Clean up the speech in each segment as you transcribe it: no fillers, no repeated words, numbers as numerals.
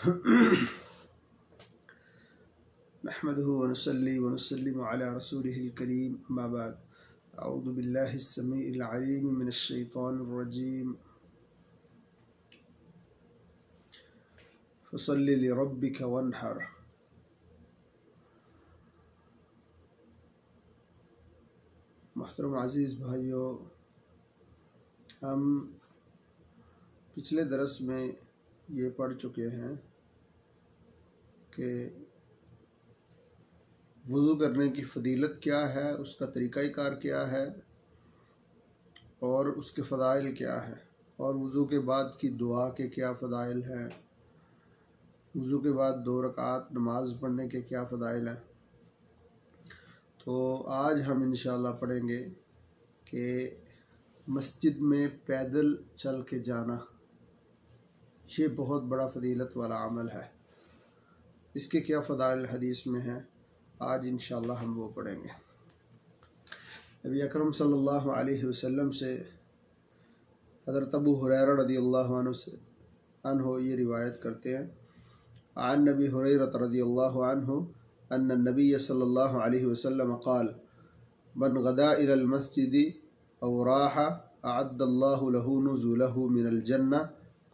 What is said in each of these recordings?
نحمده ونصلي ونسلم على رسوله الكريم أما بعد أعوذ بالله السميع العليم من الشيطان الرجيم فصل لربك وانحر۔ محترم عزیز بھائیو، ہم پچھلے درس میں یہ پڑھ چکے ہیں کہ وضو کرنے کی فضیلت کیا ہے، اس کا طریقہ کار کیا ہے اور اس کے فضائل کیا ہیں، اور وضو کے بعد کی دعا کے کیا فضائل ہیں، وضو کے بعد 2 رکعات نماز پڑھنے کے کیا فضائل ہیں۔ تو آج ہم انشاءاللہ پڑھیں گے کہ مسجد میں پیدل چل کے جانا یہ بہت بڑا فضیلت والا عمل ہے، اس کے کیا فضائل حدیث میں ہیں، آج انشاءاللہ ہم وہ پڑھیں گے۔ نبی اکرم صلی اللہ علیہ وسلم سے حضرت ابو ہریرہ رضی اللہ عنہ یہ روایت کرتے ہیں، عن نبی ہریرہ رضی اللہ عنہ ان النبی صلی اللہ علیہ وسلم قال من غدا الى المسجد او راح اعد اللہ له نزله من الجنہ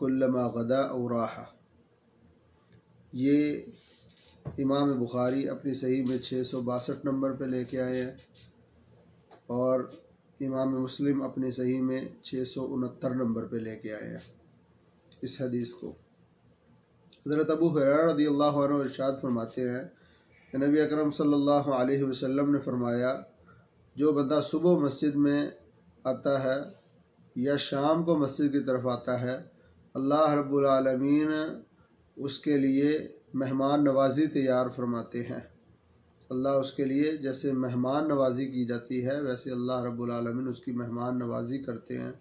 کلما غدا او راح۔ یہ امام بخاری اپنی صحیح میں 662 نمبر پہ لے کے آئے ہیں اور امام مسلم اپنی صحیح میں 669 نمبر پہ لے کے آئے ہیں اس حدیث کو۔ حضرت ابو ہریرہ رضی اللہ عنہ ارشاد فرماتے ہیں کہ نبی اکرم صلی اللہ علیہ وسلم نے فرمایا، جو بندہ صبح مسجد میں آتا ہے یا شام کو مسجد کی طرف آتا ہے، اللہ رب العالمین اس کے لیے مہمان نوازی تیار فرماتے ہیں۔ اللہ اس کے لیے جیسے مہمان نوازی کی جاتی ہے ویسے اللہ رب العالمین اس کی مہمان نوازی کرتے ہیں،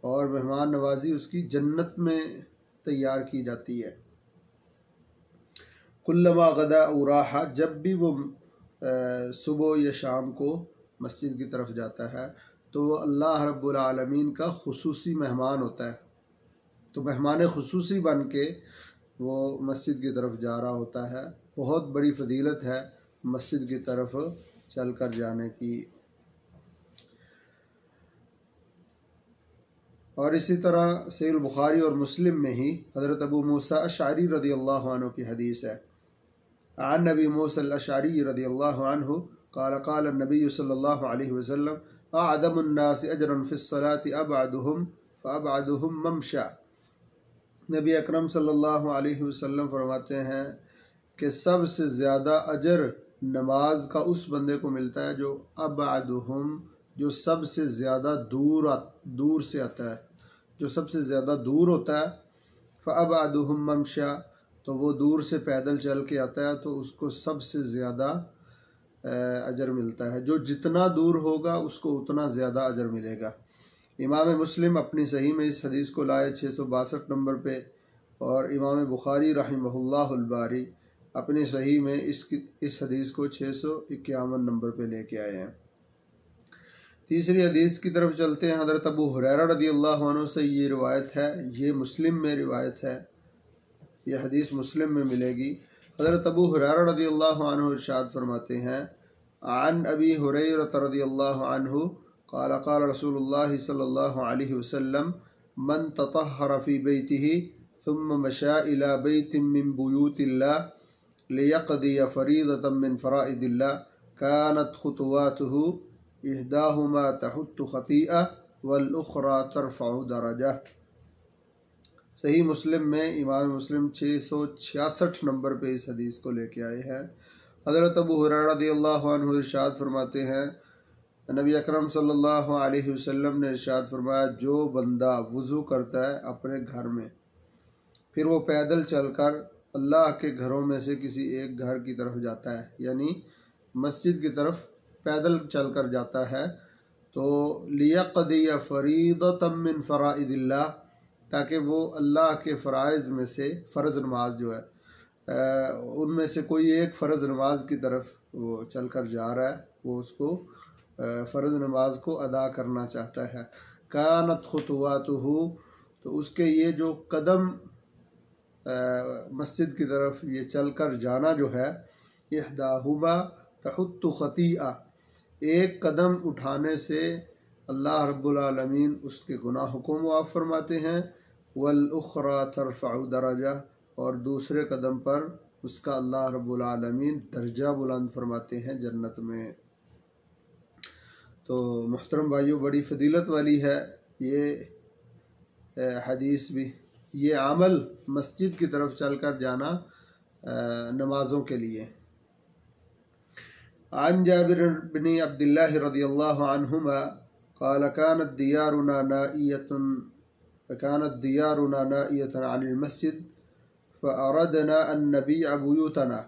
اور مہمان نوازی اس کی جنت میں تیار کی جاتی ہے۔ کلما غدا او راح، جب بھی وہ صبح یا شام کو مسجد کی طرف جاتا ہے تو وہ اللہ رب العالمین کا خصوصی مہمان ہوتا ہے، تو مہمان خصوصی بن کے وہ مسجد کی طرف جا رہا ہوتا ہے۔ بہت بڑی فضیلت ہے مسجد کی طرف چل کر جانے کی۔ اور اسی طرح صحیح البخاری اور مسلم میں ہی حضرت ابو موسیٰ اشعری رضی اللہ عنہ کی حدیث ہے، عن نبی موسیٰ الاشعری رضی اللہ عنہ قال قال النبی صلی اللہ علیہ وسلم اعظم الناس اجرا فی الصلاة ابعدهم فابعدهم ممشا۔ نبی اکرم صلی اللہ علیہ وسلم فرماتے ہیں کہ سب سے زیادہ اجر نماز کا اس بندے کو ملتا ہے جو ابعدهم، جو سب سے زیادہ دور سے آتا ہے، جو سب سے زیادہ دور ہوتا ہے، فابعدهم ممشا، تو وہ دور سے پیدل چل کے آتا ہے تو اس کو سب سے زیادہ اجر ملتا ہے، جو جتنا دور ہوگا اس کو اتنا زیادہ اجر ملے گا۔ امام مسلم اپنی صحیح میں اس حدیث کو لائے 662 نمبر پہ، اور امام بخاری رحمہ اللہ الباری اپنی صحیح میں اس حدیث کو 651 نمبر پہ لے کے آئے ہیں۔ تیسری حدیث کی طرف چلتے ہیں۔ حضرت ابو ہریرہ رضی اللہ عنہ سے یہ روایت ہے، یہ مسلم میں روایت ہے، یہ حدیث مسلم میں ملے گی۔ حضرت ابو ہریرہ رضی اللہ عنہ ارشاد فرماتے ہیں، عن ابی ہریرہ رضی اللہ عنہ قال قال رسول اللہ صلی اللہ علیہ وسلم من تطہر فی بیتہ ثم مشى الى بیت من بیوت اللہ لیقضی فریضۃ من فرائض اللہ كانت خطواته احداہما تحط خطیئہ والاخرى ترفع درجہ۔ صحیح مسلم میں امام مسلم 666 نمبر پہ اس حدیث کو لے کے آئے ہیں۔ حضرت ابو ہریرہ رضی اللہ عنہ ارشاد فرماتے ہیں، نبی اکرم صلی اللہ علیہ وسلم نے ارشاد فرمایا، جو بندہ وضو کرتا ہے اپنے گھر میں، پھر وہ پیدل چل کر اللہ کے گھروں میں سے کسی ایک گھر کی طرف جاتا ہے، یعنی مسجد کی طرف پیدل چل کر جاتا ہے، تو لیقضی فریضۃ من فرائض اللہ، تاکہ وہ اللہ کے فرائض میں سے فرض نماز جو ہے ان میں سے کوئی ایک فرض نماز کی طرف وہ چل کر جا رہا ہے، وہ اس کو فرض نماز کو ادا کرنا چاہتا ہے۔ کانت خطواتہ، تو اس کے یہ جو قدم مسجد کی طرف یہ چل کر جانا جو ہے، احداہما تحط خطیئہ، ایک قدم اٹھانے سے اللہ رب العالمین اس کے گناہوں کو معاف فرماتے ہیں، والاخری ترفع درجہ، اور دوسرے قدم پر اس کا اللہ رب العالمین درجہ بلند فرماتے ہیں جنت میں۔ تو محترم بھائیوں، بڑی فضیلت والی ہے یہ حدیث بھی، یہ عمل مسجد کی طرف چل کر جانا نمازوں کے لیے۔ عن جابر بن عبد الله رضی اللہ عنہما قال كانت ديارنا نائية عن المسجد فأردنا أن نبيع بيوتنا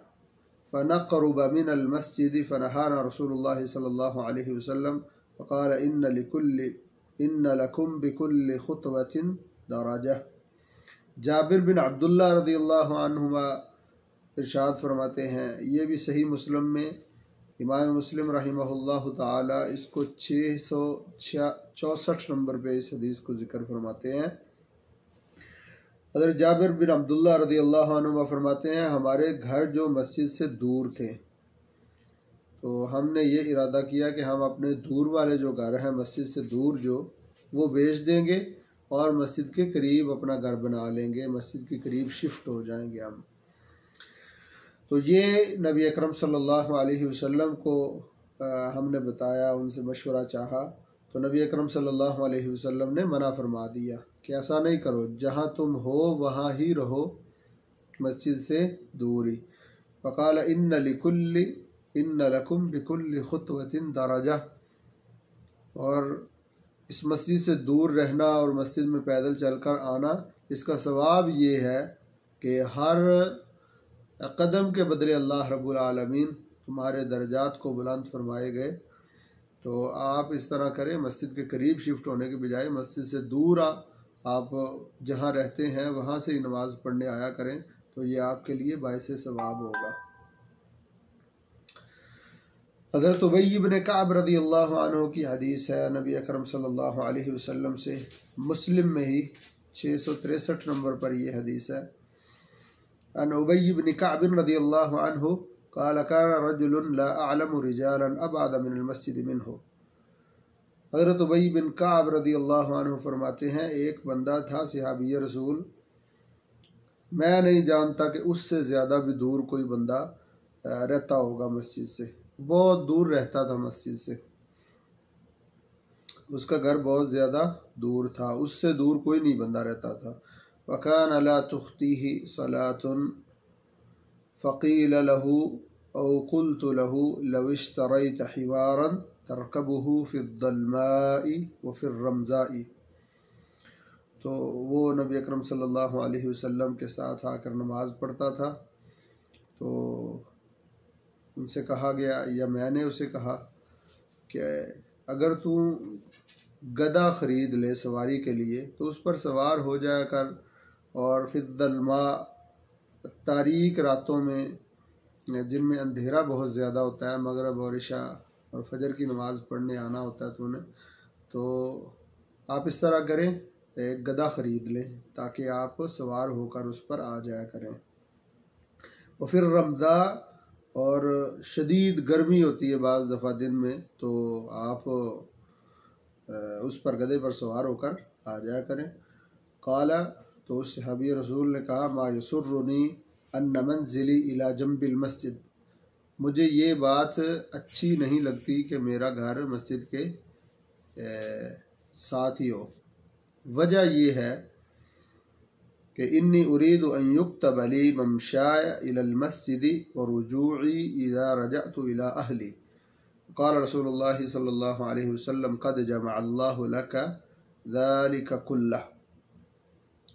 فنقرب من المسجد فنهانا رسول الله صلى الله عليه وسلم فقال إن لكم بكل خطوة درجة۔ جابر بن عبداللہ رضی اللہ عنہما ارشاد فرماتے ہیں، یہ بھی صحیح مسلم میں، امام مسلم رحمہ اللہ تعالی اس کو 664 نمبر پہ اس حدیث کو ذکر فرماتے ہیں۔ حضرت جابر بن عبداللہ رضی اللہ عنہ فرماتے ہیں، ہمارے گھر جو مسجد سے دور تھے تو ہم نے یہ ارادہ کیا کہ ہم اپنے دور والے جو گھر ہیں مسجد سے دور جو، وہ بیچ دیں گے اور مسجد کے قریب اپنا گھر بنا لیں گے، مسجد کے قریب شفٹ ہو جائیں گے ہم۔ تو یہ نبی اکرم صلی اللہ علیہ وسلم کو ہم نے بتایا، ان سے مشورہ چاہا، تو نبی اکرم صلی اللہ علیہ وسلم نے منع فرما دیا کہ ایسا نہیں کرو، جہاں تم ہو وہاں ہی رہو، مسجد سے دور ہی۔ فقال ان لکم بکل خطوۃ درجہ، اور اس مسجد سے دور رہنا اور مسجد میں پیدل چل کر آنا، اس کا ثواب یہ ہے کہ ہر قدم کے بدلے اللہ رب العالمین تمہارے درجات کو بلند فرمائے گئے۔ تو آپ اس طرح کریں، مسجد کے قریب شفٹ ہونے کے بجائے مسجد سے دور آپ جہاں رہتے ہیں وہاں سے ہی نماز پڑھنے آیا کریں، تو یہ آپ کے لیے باعث ثواب ہوگا۔ حضرت ابی بن کعب رضی اللہ عنہ کی حدیث ہے، نبی اکرم صلی اللہ علیہ وسلم سے، مسلم میں ہی 663 نمبر پر یہ حدیث ہے۔ عن ابی بن کعب رضی اللہ عنہ قال كان رجل لا اعلم رجالا ابعد من المسجد منه۔ حضرت ابی بن کعب رضی اللہ عنہ فرماتے ہیں، ایک بندہ تھا صحابی رسول، میں نہیں جانتا کہ اس سے زیادہ بھی دور کوئی بندہ رہتا ہوگا مسجد سے، بہت دور رہتا تھا مسجد سے، اس کا گھر بہت زیادہ دور تھا، اس سے دور کوئی نہیں بندہ رہتا تھا۔ وَكَانَ لَا تُخْطِيهِ صَلَاةٌ فَقِيلَ لَهُ أَوْ قُلْتُ لَهُ لَوْ اشْتَرَيْتَ حِمَارًا تَرْكَبُهُ فِي الظَّلْمَاءِ وَفِي الرَّمْزَاءِ۔ تو وہ نبی اکرم صلی اللہ علیہ وسلم کے ساتھ آ کر نماز پڑھتا تھا، تو ان سے کہا گیا، یا میں نے اسے کہا کہ اگر تو گدھا خرید لے سواری کے لیے تو اس پر سوار ہو جایا کر، اور فی الظلماء، تاریک راتوں میں جن میں اندھیرا بہت زیادہ ہوتا ہے، مغرب اور عشاء اور فجر کی نماز پڑھنے آنا ہوتا ہے تو آپ اس طرح کریں، ایک گدھا خرید لیں تاکہ آپ سوار ہو کر اس پر آ جایا کریں۔ اور پھر رمضاء، اور شدید گرمی ہوتی ہے بعض دفعہ دن میں، تو آپ اس پر گدھے پر سوار ہو کر آ جایا کریں۔ قال، تو اس صحابی رسول نے کہا، ما یسرنی ان منزلی الی جنب المسجد، مجھے یہ بات اچھی نہیں لگتی کہ میرا گھر مسجد کے ساتھ ہی ہو۔ وجہ یہ ہے کہ انی ارید ان یکتب لی ممشای الی المسجد ورجوعی اذا رجعت الی اہلی۔ قال رسول اللہ صلی اللہ علیہ وسلم قد جمع اللہ لک ذلک کلہ۔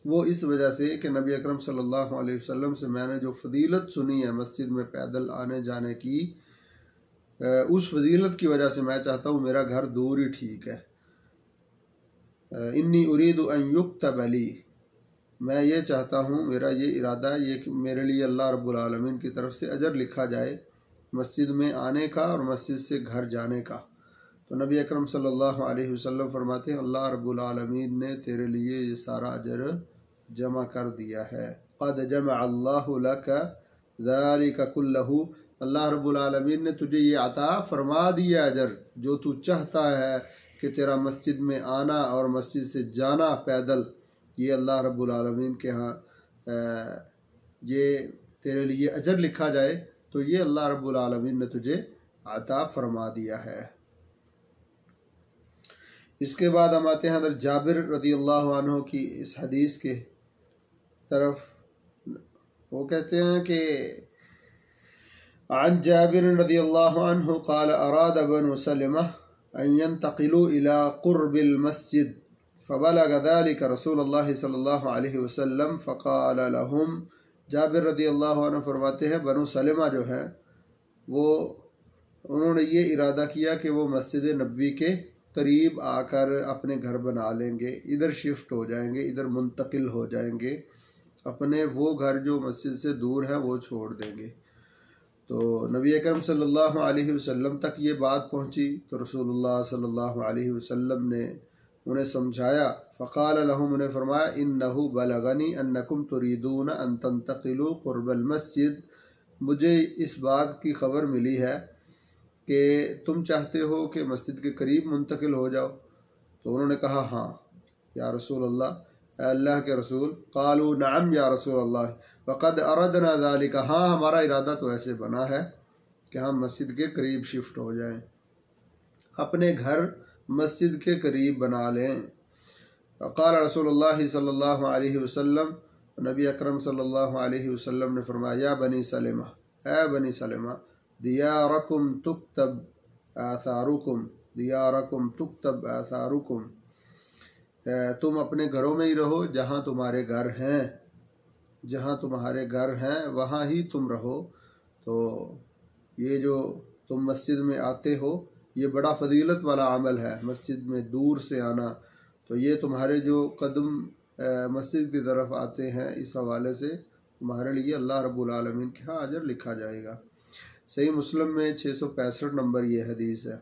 وہ اس وجہ سے کہ نبی اکرم صلی اللہ علیہ وسلم سے میں نے جو فضیلت سنی ہے مسجد میں پیدل آنے جانے کی، اس فضیلت کی وجہ سے میں چاہتا ہوں میرا گھر دور ہی ٹھیک ہے۔ انی ارید ان یکتب لی، میں یہ چاہتا ہوں، میرا یہ ارادہ ہے، یہ کہ میرے لیے اللہ رب العالمین کی طرف سے اجر لکھا جائے مسجد میں آنے کا اور مسجد سے گھر جانے کا۔ تو نبی اکرم صلی اللہ علیہ وسلم فرماتے ہیں، اللہ رب العالمین نے تیرے لیے یہ سارا اجر جمع کر دیا ہے۔ قد جمع اللہ لک ذلک کلہ، اللہ رب العالمین نے تجھے یہ عطا فرما دیا اجر جو تو چاہتا ہے کہ تیرا مسجد میں آنا اور مسجد سے جانا پیدل، یہ اللہ رب العالمین کے ہاں یہ تیرے لیے اجر لکھا جائے، تو یہ اللہ رب العالمین نے تجھے عطا فرما دیا ہے۔ اس کے بعد ہم آتے ہیں حضرت جابر رضی اللہ عنہ کی اس حدیث کے طرف۔ وہ کہتے ہیں کہ عن جابر رضی اللہ عنہ قال اراد بنو سلمہ ان ينتقلوا الى قرب المسجد فبلغ ذلك رسول اللہ صلی اللہ علیہ وسلم فقال لهم، جابر رضی اللہ عنہ فرماتے ہیں بنو سلمہ جو ہیں وہ انہوں نے یہ ارادہ کیا کہ وہ مسجد نبوی کے قریب آ کر اپنے گھر بنا لیں گے، ادھر شفٹ ہو جائیں گے، ادھر منتقل ہو جائیں گے، اپنے وہ گھر جو مسجد سے دور ہے وہ چھوڑ دیں گے۔ تو نبی اکرم صلی اللہ علیہ وسلم تک یہ بات پہنچی تو رسول اللہ صلی اللہ علیہ وسلم نے انہیں سمجھایا۔ فقال لهم، انہیں فرمایا انہ بلغنی انکم تریدون ان تنتقلوا قرب المسجد، مجھے اس بات کی خبر ملی ہے کہ تم چاہتے ہو کہ مسجد کے قریب منتقل ہو جاؤ۔ تو انہوں نے کہا ہاں یا رسول اللہ، اے اللہ کے رسول۔ قالوا نعم یا رسول اللہ وقد اردنا ذلك، ہاں ہمارا ارادہ تو ایسے بنا ہے کہ ہم مسجد کے قریب شفٹ ہو جائیں، اپنے گھر مسجد کے قریب بنا لیں۔ قال رسول اللہ صلی اللہ علیہ وسلم، نبی اکرم صلی اللہ علیہ وسلم نے فرمایا یا بنی سلمہ، اے بنی سلمہ، دیارکم تکتب آثارکم، دیارکم تکتب آثارکم، تم اپنے گھروں میں ہی رہو جہاں تمہارے گھر ہیں، جہاں تمہارے گھر ہیں وہاں ہی تم رہو۔ تو یہ جو تم مسجد میں آتے ہو یہ بڑا فضیلت والا عمل ہے، مسجد میں دور سے آنا، تو یہ تمہارے جو قدم مسجد کی طرف آتے ہیں اس حوالے سے تمہارے لیے اللہ رب العالمین کے ہاں اجر لکھا جائے گا۔ صحیح مسلم میں 665 نمبر یہ حدیث ہے۔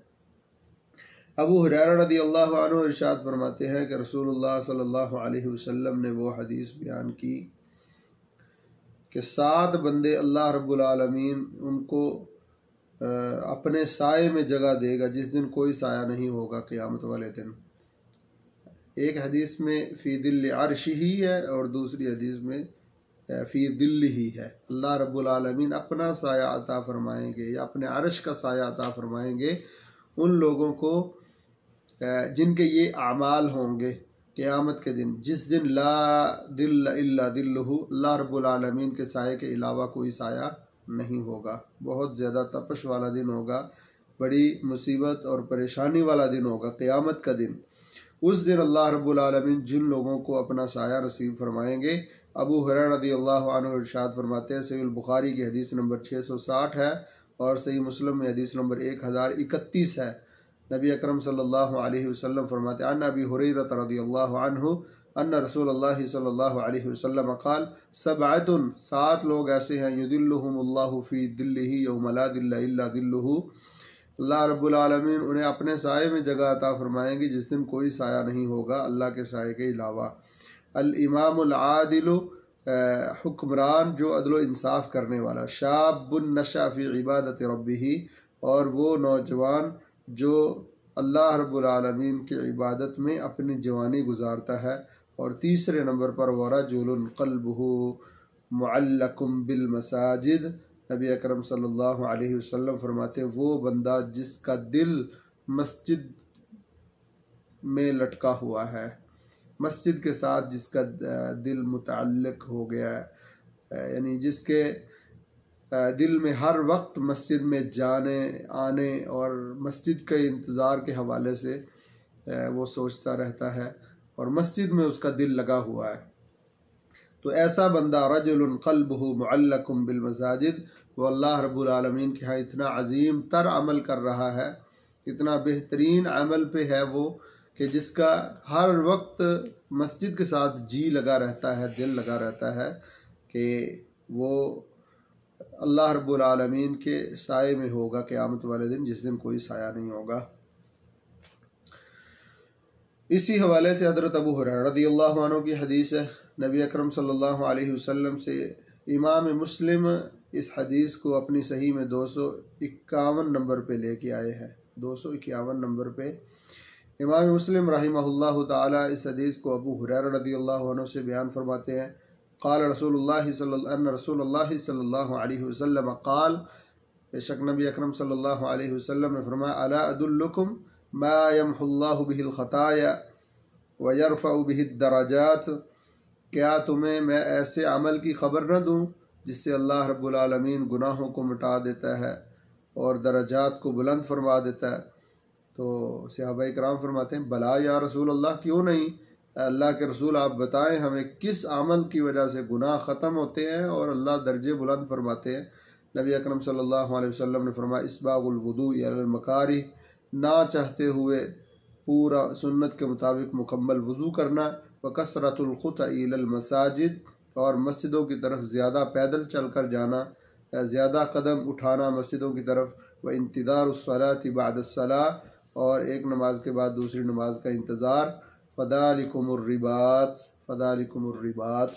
ابو ہریرہ رضی اللہ عنہ ارشاد فرماتے ہیں کہ رسول اللہ صلی اللہ علیہ وسلم نے وہ حدیث بیان کی کہ 7 بندے اللہ رب العالمین ان کو اپنے سائے میں جگہ دے گا جس دن کوئی سایہ نہیں ہوگا قیامت والے دن۔ ایک حدیث میں فی دل عرش ہی ہے اور دوسری حدیث میں فی دل ہی ہے۔ اللہ رب العالمین اپنا سایہ عطا فرمائیں گے یا اپنے عرش کا سایہ عطا فرمائیں گے ان لوگوں کو جن کے یہ اعمال ہوں گے قیامت کے دن، جس دن لا دل الا دلہ، اللہ رب العالمین کے سائے کے علاوہ کوئی سایہ نہیں ہوگا، بہت زیادہ تپش والا دن ہوگا، بڑی مصیبت اور پریشانی والا دن ہوگا قیامت کا دن۔ اس دن اللہ رب العالمین جن لوگوں کو اپنا سایہ نصیب فرمائیں گے، ابو ہریرہ رضی اللہ عنہ ارشاد فرماتے ہیں، صحیح البخاری کی حدیث نمبر 660 ہے اور صحیح مسلم میں حدیث نمبر 1031 ہے۔ نبی اکرم صلی اللہ علیہ وسلم فرماتے ہیں، عن ابی ہریرہ رضی اللہ عنہ ان رسول اللہ صلی اللہ علیہ وسلم قال 7 لوگ ایسے ہیں یذلہم اللہ فی ظلہ یوم لا ظل الا ظلہ، اللہ رب العالمین انہیں اپنے سائے میں جگہ عطا فرمائیں گے جس دن کوئی سایہ نہیں ہوگا اللہ کے سائے کے علاوہ۔ الامام العادل، حکمران جو عدل و انصاف کرنے والا، شاب نشأ فی عبادت ربہ، اور وہ نوجوان جو اللہ رب العالمین کی عبادت میں اپنی جوانی گزارتا ہے، اور تیسرے نمبر پر ورجل قلبہ معلق بالمساجد، نبی اکرم صلی اللہ علیہ وسلم فرماتے ہیں وہ بندہ جس کا دل مسجد میں لٹکا ہوا ہے، مسجد کے ساتھ جس کا دل متعلق ہو گیا ہے، یعنی جس کے دل میں ہر وقت مسجد میں جانے آنے اور مسجد کے انتظار کے حوالے سے وہ سوچتا رہتا ہے اور مسجد میں اس کا دل لگا ہوا ہے، تو ایسا بندہ رجل قلبہ معلق بالمساجد، وہ اللہ رب العالمین کے ہاں اتنا عظیم تر عمل کر رہا ہے، اتنا بہترین عمل پہ ہے وہ کہ جس کا ہر وقت مسجد کے ساتھ جی لگا رہتا ہے، دل لگا رہتا ہے کہ وہ اللہ رب العالمین کے سائے میں ہوگا قیامت والے دن جس دن کوئی سایہ نہیں ہوگا۔ اسی حوالے سے حضرت ابو ہریرہ رضی اللہ عنہ کی حدیث ہے، نبی اکرم صلی اللہ علیہ وسلم سے امام مسلم اس حدیث کو اپنی صحیح میں 251 نمبر پہ لے کے آئے ہیں۔ 251 نمبر پہ امام مسلم رحمہ اللہ تعالی اس حدیث کو ابو ہریرہ رضی اللہ عنہ سے بیان فرماتے ہیں، قال رسول اللہ رسول اللہ صلی اللہ علیہ وسلم قال، بے شک نبی اکرم صلی اللہ علیہ وسلم نے فرمایا، الا ادلکم ما یمحو اللہ بہ الخطایا ویرفع بہ الدرجات، کیا تمہیں میں ایسے عمل کی خبر نہ دوں جس سے اللہ رب العالمین گناہوں کو مٹا دیتا ہے اور درجات کو بلند فرما دیتا ہے؟ تو صحابہ کرام فرماتے ہیں، بلا یا رسول اللہ، کیوں نہیں، اللہ کے رسول آپ بتائیں ہمیں کس عمل کی وجہ سے گناہ ختم ہوتے ہیں اور اللہ درجے بلند فرماتے ہیں؟ نبی اکرم صلی اللہ علیہ وسلم نے فرمایا، اسباغ الوضوء علی المکاری، نہ چاہتے ہوئے پورا سنت کے مطابق مکمل وضو کرنا، وکثرۃ الخطأ الی المساجد، اور مسجدوں کی طرف زیادہ پیدل چل کر جانا، زیادہ قدم اٹھانا مسجدوں کی طرف، وانتظار الصلاۃ بعد الصلاۃ، اور ایک نماز کے بعد دوسری نماز کا انتظار، فذالکم الرباط، فذالکم الرباط،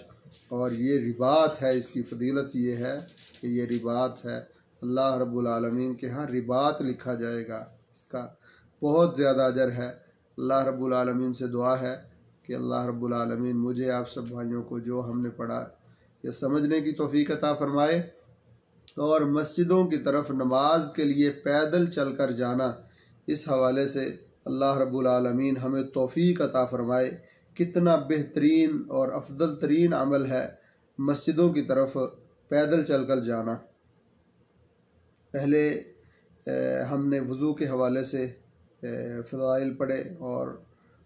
اور یہ رباط ہے، اس کی فضیلت یہ ہے کہ یہ رباط ہے، اللہ رب العالمین کے ہاں رباط لکھا جائے گا، اس کا بہت زیادہ اجر ہے۔ اللہ رب العالمین سے دعا ہے کہ اللہ رب العالمین مجھے آپ سب بھائیوں کو جو ہم نے پڑھا یہ سمجھنے کی توفیق عطا فرمائے، اور مسجدوں کی طرف نماز کے لیے پیدل چل کر جانا، اس حوالے سے اللہ رب العالمین ہمیں توفیق عطا فرمائے۔ کتنا بہترین اور افضل ترین عمل ہے مسجدوں کی طرف پیدل چل کر جانا۔ پہلے ہم نے وضو کے حوالے سے فضائل پڑھے، اور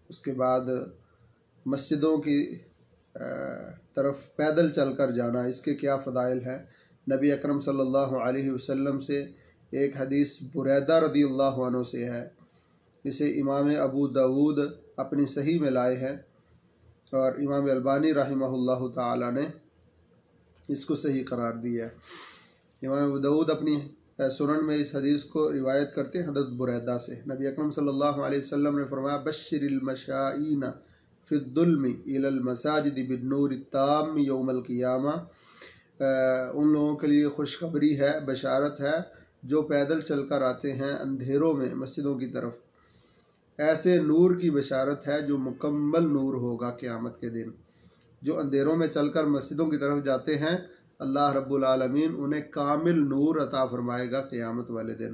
اس کے بعد مسجدوں کی طرف پیدل چل کر جانا، اس کے کیا فضائل ہیں۔ نبی اکرم صلی اللہ علیہ وسلم سے ایک حدیث بریدہ رضی اللہ عنہ سے ہے، اسے امام ابو داود اپنی صحیح میں لائے ہیں، اور امام البانی رحمہ اللہ تعالی نے اس کو صحیح قرار دیا ہے۔ امام ابو داود اپنی سنن میں اس حدیث کو روایت کرتے ہیں حضرت بریدہ سے، نبی اکرم صلی اللہ علیہ وسلم نے فرمایا، بشر المشائین فی الظلم الی المساجد بالنور التام یوم القیامہ، ان لوگوں کے لیے خوشخبری ہے، بشارت ہے جو پیدل چل کر آتے ہیں اندھیروں میں مسجدوں کی طرف، ایسے نور کی بشارت ہے جو مکمل نور ہوگا قیامت کے دن۔ جو اندھیروں میں چل کر مسجدوں کی طرف جاتے ہیں، اللہ رب العالمین انہیں کامل نور عطا فرمائے گا قیامت والے دن۔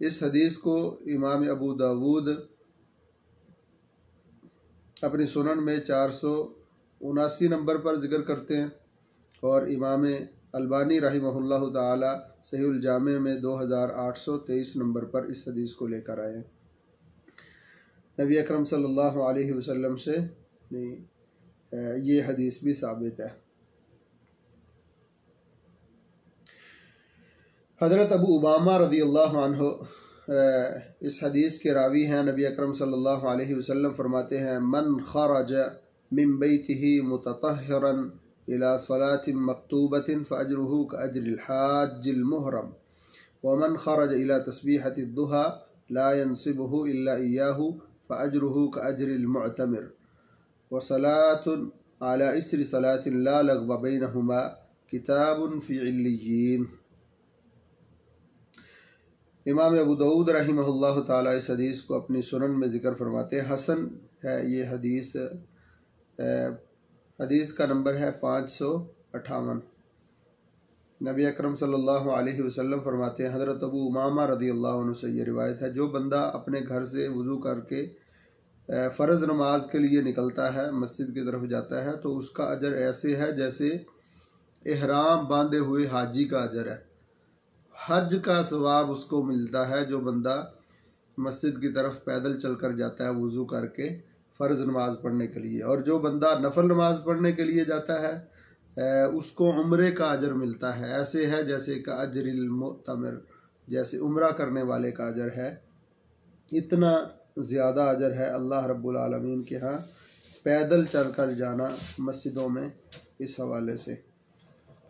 اس حدیث کو امام ابو داود اپنی سنن میں 479 نمبر پر ذکر کرتے ہیں، اور امام البانی رحمہ اللہ تعالی صحیح الجامع میں 2823 نمبر پر اس حدیث کو لے کر آئے ہیں۔ نبی اکرم صلی اللہ علیہ وسلم سے یہ حدیث بھی ثابت ہے۔ حضرت ابو امامہ رضی اللہ عنہ اس حدیث کے راوی ہیں، نبی اکرم صلی اللہ علیہ وسلم فرماتے ہیں، من خرج من بیتہ متطہرا الى صلاة مکتوبة فاجرہ کاجر الحاج المحرم، ومن خرج الى تسبیحة الضحى لا ينصبہ الا ایاہ فاجرہ کاجر المعتمر، وصلاة على اسر صلاة لا لغو بینہما کتاب فی علیین۔ امام ابو داود رحمہ اللہ تعالی اس حدیث کو اپنی سنن میں ذکر فرماتے ہیں، حسن ہے یہ حدیث، حدیث کا نمبر ہے 558۔ نبی اکرم صلی اللہ علیہ وسلم فرماتے ہیں، حضرت ابو امامہ رضی اللہ عنہ سے یہ روایت ہے، جو بندہ اپنے گھر سے وضو کر کے فرض نماز کے لیے نکلتا ہے، مسجد کی طرف جاتا ہے، تو اس کا اجر ایسے ہے جیسے احرام باندھے ہوئے حاجی کا اجر ہے، حج کا ثواب اس کو ملتا ہے جو بندہ مسجد کی طرف پیدل چل کر جاتا ہے وضو کر کے فرض نماز پڑھنے کے لیے، اور جو بندہ نفل نماز پڑھنے کے لیے جاتا ہے اس کو عمرے کا اجر ملتا ہے، ایسے ہے جیسے کہ اجر المعتمر، جیسے عمرہ کرنے والے کا اجر ہے، اتنا زیادہ اجر ہے اللہ رب العالمین کے ہاں پیدل چل کر جانا مسجدوں میں۔ اس حوالے سے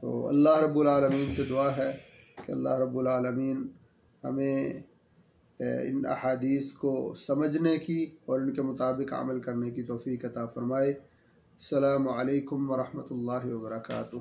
تو اللہ رب العالمین سے دعا ہے کہ اللہ رب العالمین ہمیں ان احادیث کو سمجھنے کی اور ان کے مطابق عمل کرنے کی توفیق عطا فرمائے۔ السلام علیکم ورحمۃ اللہ وبرکاتہ۔